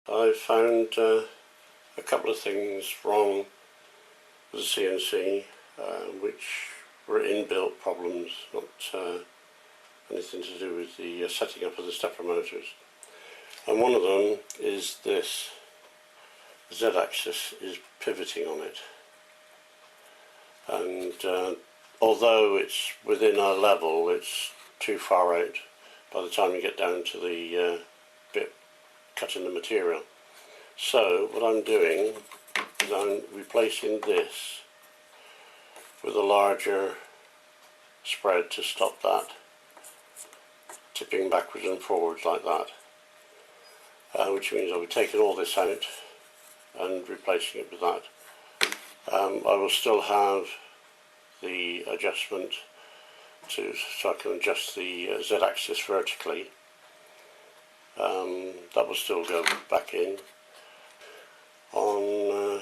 I found a couple of things wrong with the CNC, which were inbuilt problems, not anything to do with the setting up of the stepper motors. And one of them is this. The Z-axis is pivoting on it, and although it's within our level, it's too far out by the time you get down to the bit cutting the material. So what I'm doing is I'm replacing this with a larger spread to stop that tipping backwards and forwards like that, which means I'll be taking all this out and replacing it with that. I will still have the adjustment so I can adjust the Z-axis vertically. That will still go back in. On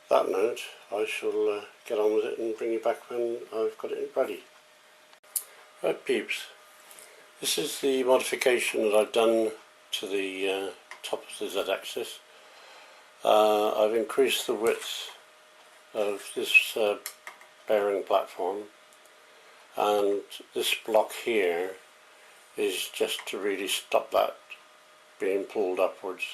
that note, I shall get on with it and bring you back when I've got it ready. Right peeps, this is the modification that I've done to the top of the Z-axis. I've increased the width of this bearing platform, and this block here is just to really stop that being pulled upwards.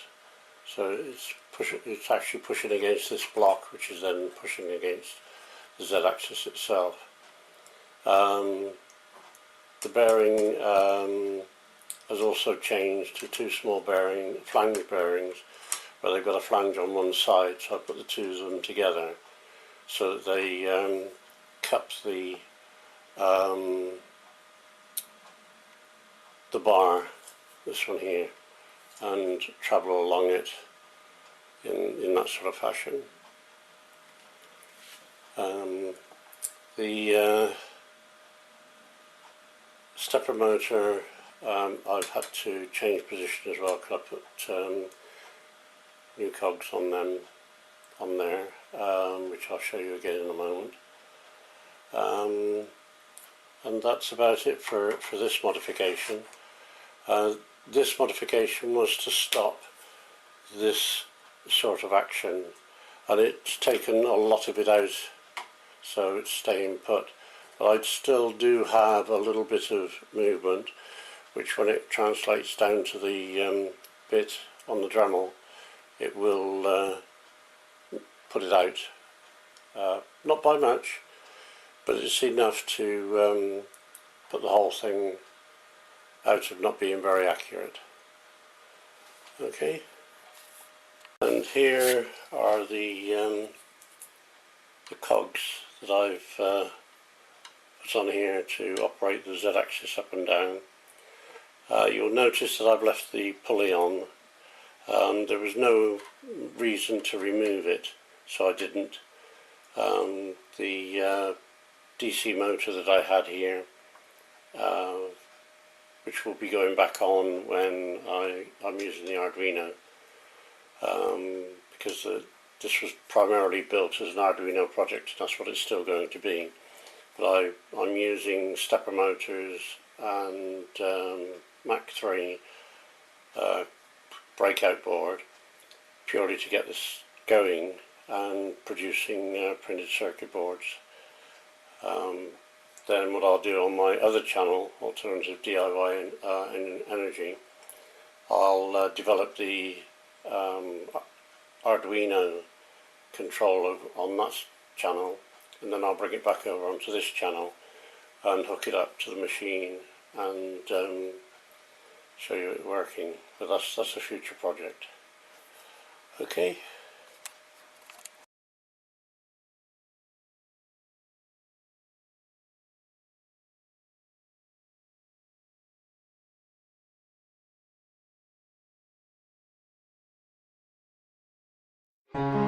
So it's actually pushing against this block, which is then pushing against the Z-axis itself. The bearing has also changed to two small flange bearings, where they've got a flange on one side, so I put the two of them together so that they cup the bar, this one here, and travel along it in that sort of fashion. The stepper motor, I've had to change position as well because I put new cogs on there, which I'll show you again in a moment. And that's about it for this modification. This modification was to stop this sort of action, and it's taken a lot of it out, so it's staying put. But I still do have a little bit of movement, which when it translates down to the bit on the Dremel, it will put it out. Not by much, but it's enough to put the whole thing out of not being very accurate. Okay, and here are the cogs that I've put on here to operate the Z-axis up and down. You'll notice that I've left the pulley on. There was no reason to remove it, so I didn't. The DC motor that I had here, which will be going back on when I'm using the Arduino, because this was primarily built as an Arduino project, and that's what it's still going to be. But I'm using stepper motors and Mach 3 breakout board purely to get this going and producing printed circuit boards. Then what I'll do on my other channel, Alternative DIY and Energy, I'll develop the Arduino controller on that channel, and then I'll bring it back over onto this channel and hook it up to the machine and show you it working. But that's a future project. Okay. Thank you.